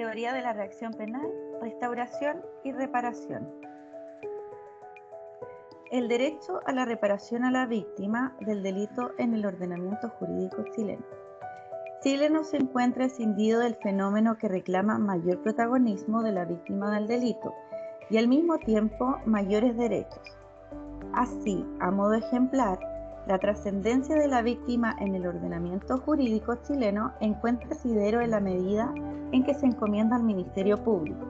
Teoría de la reacción penal, restauración y reparación. El derecho a la reparación a la víctima del delito en el ordenamiento jurídico chileno. Chile no se encuentra escindido del fenómeno que reclama mayor protagonismo de la víctima del delito y al mismo tiempo mayores derechos. Así, a modo ejemplar, la trascendencia de la víctima en el ordenamiento jurídico chileno encuentra asidero en la medida en que se encomienda al Ministerio Público,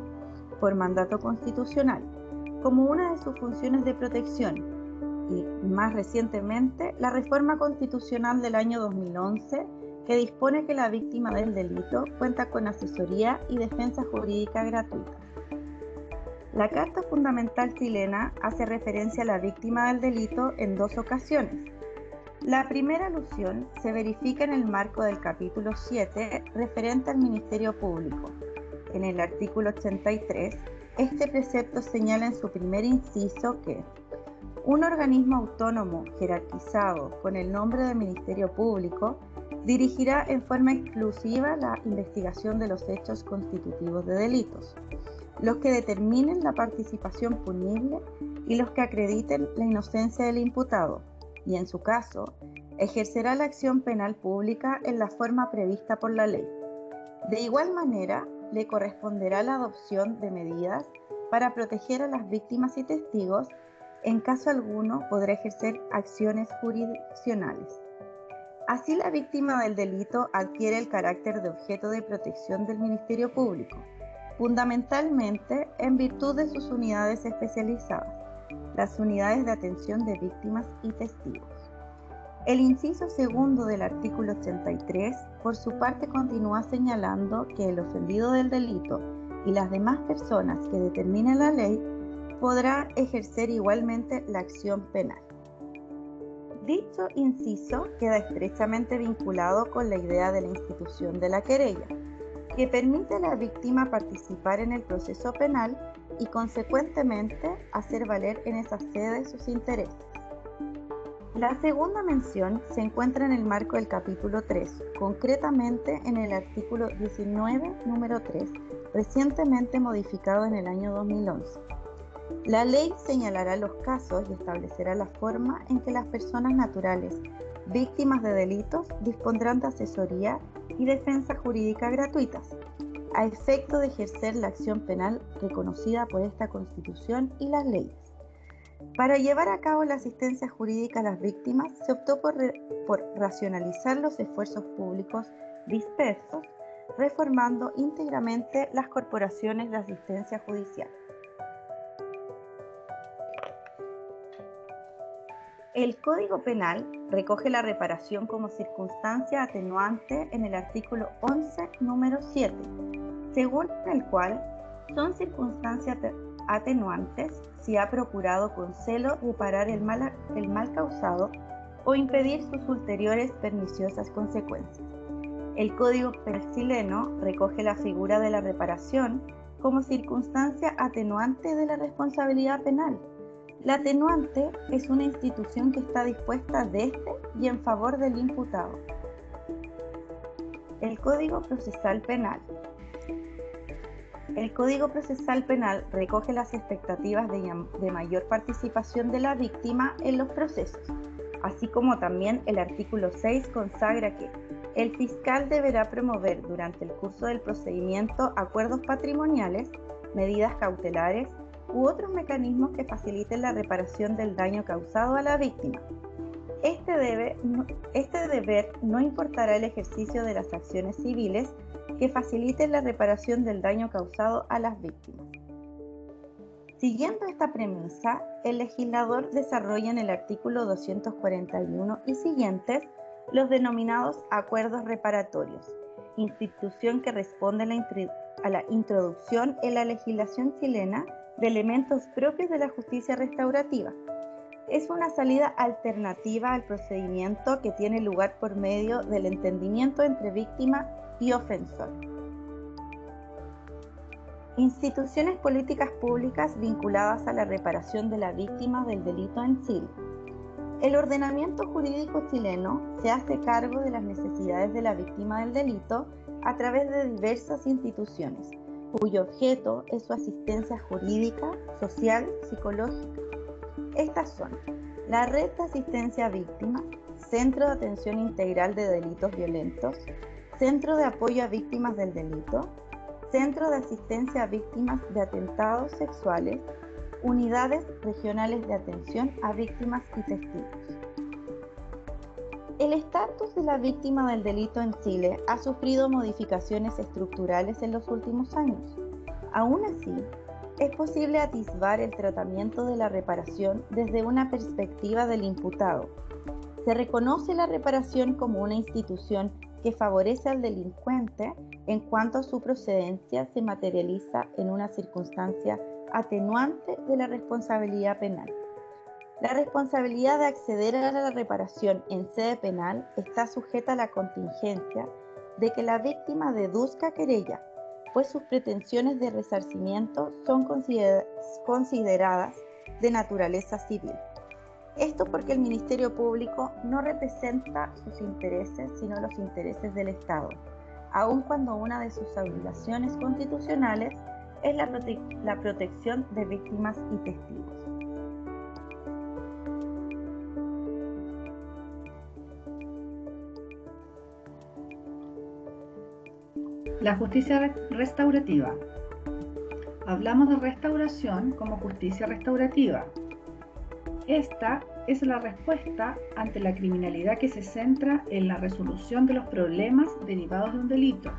por mandato constitucional, como una de sus funciones de protección, y más recientemente la reforma constitucional del año 2011 que dispone que la víctima del delito cuenta con asesoría y defensa jurídica gratuita. La Carta Fundamental chilena hace referencia a la víctima del delito en dos ocasiones. La primera alusión se verifica en el marco del capítulo 7 referente al Ministerio Público. En el artículo 83, este precepto señala en su primer inciso que un organismo autónomo jerarquizado con el nombre de Ministerio Público dirigirá en forma exclusiva la investigación de los hechos constitutivos de delitos, los que determinen la participación punible y los que acrediten la inocencia del imputado, y en su caso, ejercerá la acción penal pública en la forma prevista por la ley. De igual manera, le corresponderá la adopción de medidas para proteger a las víctimas y testigos. En caso alguno, podrá ejercer acciones jurisdiccionales. Así, la víctima del delito adquiere el carácter de objeto de protección del Ministerio Público, fundamentalmente en virtud de sus unidades especializadas, las unidades de atención de víctimas y testigos. El inciso segundo del artículo 83, por su parte, continúa señalando que el ofendido del delito y las demás personas que determine la ley podrá ejercer igualmente la acción penal. Dicho inciso queda estrechamente vinculado con la idea de la institución de la querella, que permite a la víctima participar en el proceso penal y consecuentemente hacer valer en esa sede sus intereses. La segunda mención se encuentra en el marco del capítulo 3, concretamente en el artículo 19, número 3, recientemente modificado en el año 2011. La ley señalará los casos y establecerá la forma en que las personas naturales víctimas de delitos dispondrán de asesoría y defensa jurídica gratuitas, a efecto de ejercer la acción penal reconocida por esta Constitución y las leyes. Para llevar a cabo la asistencia jurídica a las víctimas, se optó por racionalizar los esfuerzos públicos dispersos, reformando íntegramente las corporaciones de asistencia judicial. El Código Penal recoge la reparación como circunstancia atenuante en el artículo 11, número 7, según el cual son circunstancias atenuantes si ha procurado con celo reparar el mal causado o impedir sus ulteriores perniciosas consecuencias. El Código Penal chileno recoge la figura de la reparación como circunstancia atenuante de la responsabilidad penal. La atenuante es una institución que está dispuesta desde y en favor del imputado. El Código Procesal Penal. El Código Procesal Penal recoge las expectativas de mayor participación de la víctima en los procesos, así como también el artículo 6 consagra que el fiscal deberá promover durante el curso del procedimiento acuerdos patrimoniales, medidas cautelares u otros mecanismos que faciliten la reparación del daño causado a la víctima. Este deber no importará el ejercicio de las acciones civiles que faciliten la reparación del daño causado a las víctimas. Siguiendo esta premisa, el legislador desarrolla en el artículo 241 y siguientes los denominados acuerdos reparatorios, institución que responde a la introducción en la legislación chilena de elementos propios de la justicia restaurativa. Es una salida alternativa al procedimiento que tiene lugar por medio del entendimiento entre víctima y ofensor. Instituciones políticas públicas vinculadas a la reparación de la víctima del delito en Chile. El ordenamiento jurídico chileno se hace cargo de las necesidades de la víctima del delito a través de diversas instituciones, cuyo objeto es su asistencia jurídica, social, psicológica. Estas son la Red de Asistencia a Víctimas, Centro de Atención Integral de Delitos Violentos, Centro de Apoyo a Víctimas del Delito, Centro de Asistencia a Víctimas de Atentados Sexuales, Unidades Regionales de Atención a Víctimas y Testigos. El estatus de la víctima del delito en Chile ha sufrido modificaciones estructurales en los últimos años. Aún así, es posible atisbar el tratamiento de la reparación desde una perspectiva del imputado. Se reconoce la reparación como una institución que favorece al delincuente en cuanto su procedencia se materializa en una circunstancia atenuante de la responsabilidad penal. La responsabilidad de acceder a la reparación en sede penal está sujeta a la contingencia de que la víctima deduzca querella, pues sus pretensiones de resarcimiento son consideradas de naturaleza civil. Esto porque el Ministerio Público no representa sus intereses, sino los intereses del Estado, aun cuando una de sus obligaciones constitucionales es la protección de víctimas y testigos. La justicia restaurativa. Hablamos de restauración como justicia restaurativa. Esta es la respuesta ante la criminalidad que se centra en la resolución de los problemas derivados de un delito,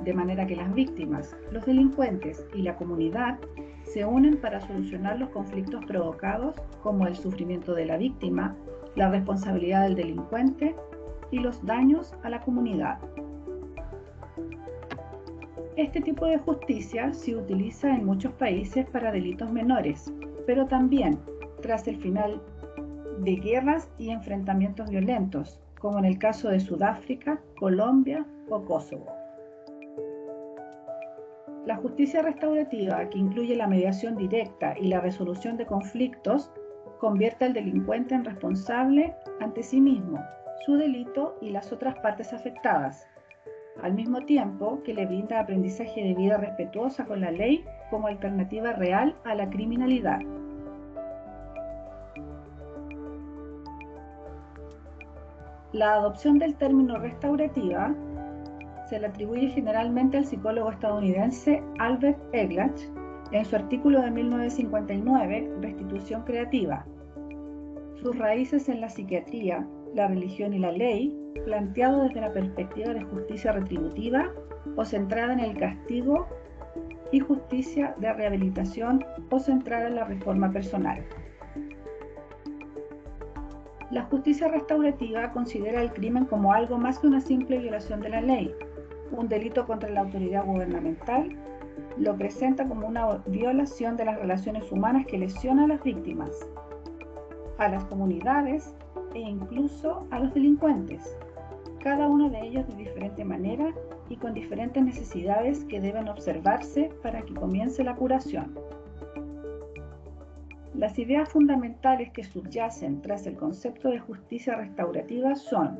de manera que las víctimas, los delincuentes y la comunidad se unen para solucionar los conflictos provocados, como el sufrimiento de la víctima, la responsabilidad del delincuente y los daños a la comunidad. Este tipo de justicia se utiliza en muchos países para delitos menores, pero también tras el final de guerras y enfrentamientos violentos, como en el caso de Sudáfrica, Colombia o Kosovo. La justicia restaurativa, que incluye la mediación directa y la resolución de conflictos, convierte al delincuente en responsable ante sí mismo, su delito y las otras partes afectadas, al mismo tiempo que le brinda aprendizaje de vida respetuosa con la ley como alternativa real a la criminalidad. La adopción del término restaurativa se le atribuye generalmente al psicólogo estadounidense Albert Eglach en su artículo de 1959, Restitución Creativa. Sus raíces en la psiquiatría, la religión y la ley, planteado desde la perspectiva de justicia retributiva o centrada en el castigo y justicia de rehabilitación o centrada en la reforma personal. La justicia restaurativa considera el crimen como algo más que una simple violación de la ley, un delito contra la autoridad gubernamental, lo presenta como una violación de las relaciones humanas que lesiona a las víctimas, a las comunidades e incluso a los delincuentes, cada uno de ellos de diferente manera y con diferentes necesidades que deben observarse para que comience la curación. Las ideas fundamentales que subyacen tras el concepto de justicia restaurativa son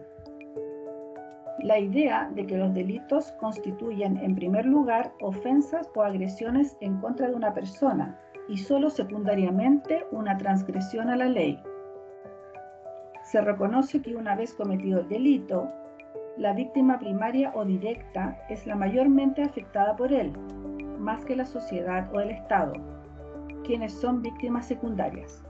la idea de que los delitos constituyen en primer lugar ofensas o agresiones en contra de una persona y solo secundariamente una transgresión a la ley. Se reconoce que una vez cometido el delito, la víctima primaria o directa es la mayormente afectada por él, más que la sociedad o el Estado, quienes son víctimas secundarias.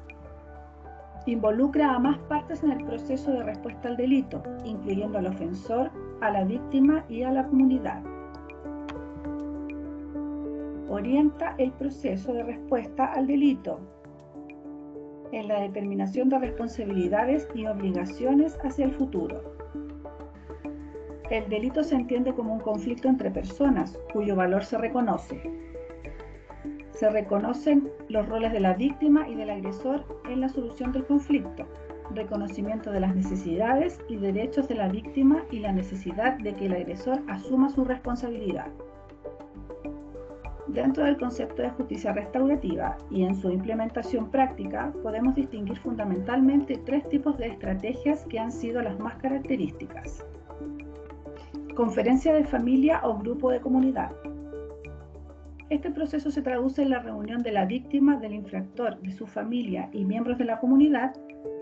Involucra a más partes en el proceso de respuesta al delito, incluyendo al ofensor, a la víctima y a la comunidad. Orienta el proceso de respuesta al delito en la determinación de responsabilidades y obligaciones hacia el futuro. El delito se entiende como un conflicto entre personas cuyo valor se reconoce. Se reconocen los roles de la víctima y del agresor en la solución del conflicto, reconocimiento de las necesidades y derechos de la víctima y la necesidad de que el agresor asuma su responsabilidad. Dentro del concepto de justicia restaurativa y en su implementación práctica, podemos distinguir fundamentalmente tres tipos de estrategias que han sido las más características. Conferencia de familia o grupo de comunidad. Este proceso se traduce en la reunión de la víctima, del infractor, de su familia y miembros de la comunidad,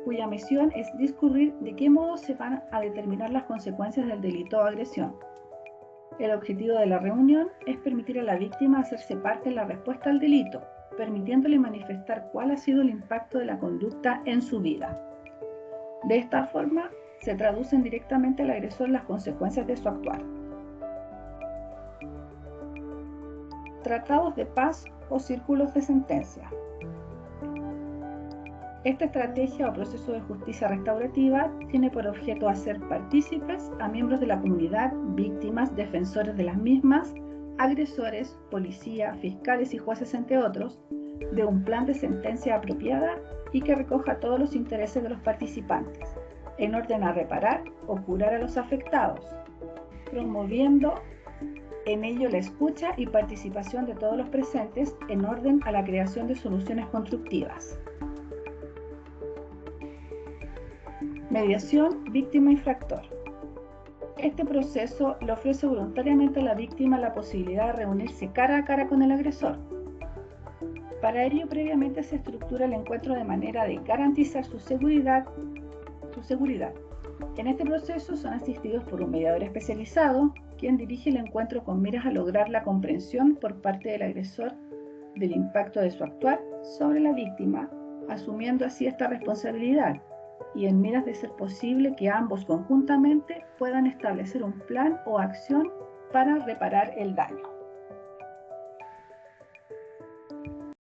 cuya misión es discurrir de qué modo se van a determinar las consecuencias del delito o agresión. El objetivo de la reunión es permitir a la víctima hacerse parte en la respuesta al delito, permitiéndole manifestar cuál ha sido el impacto de la conducta en su vida. De esta forma, se traducen directamente al agresor las consecuencias de su actuar. Tratados de paz o círculos de sentencia. Esta estrategia o proceso de justicia restaurativa tiene por objeto hacer partícipes a miembros de la comunidad, víctimas, defensores de las mismas, agresores, policía, fiscales y jueces, entre otros, de un plan de sentencia apropiada y que recoja todos los intereses de los participantes, en orden a reparar o curar a los afectados, promoviendo en ello la escucha y participación de todos los presentes en orden a la creación de soluciones constructivas. Mediación víctima-infractor. Este proceso le ofrece voluntariamente a la víctima la posibilidad de reunirse cara a cara con el agresor. Para ello, previamente se estructura el encuentro de manera de garantizar su seguridad. En este proceso son asistidos por un mediador especializado, quien dirige el encuentro con miras a lograr la comprensión por parte del agresor del impacto de su actuar sobre la víctima, asumiendo así esta responsabilidad, y en miras de ser posible que ambos conjuntamente puedan establecer un plan o acción para reparar el daño.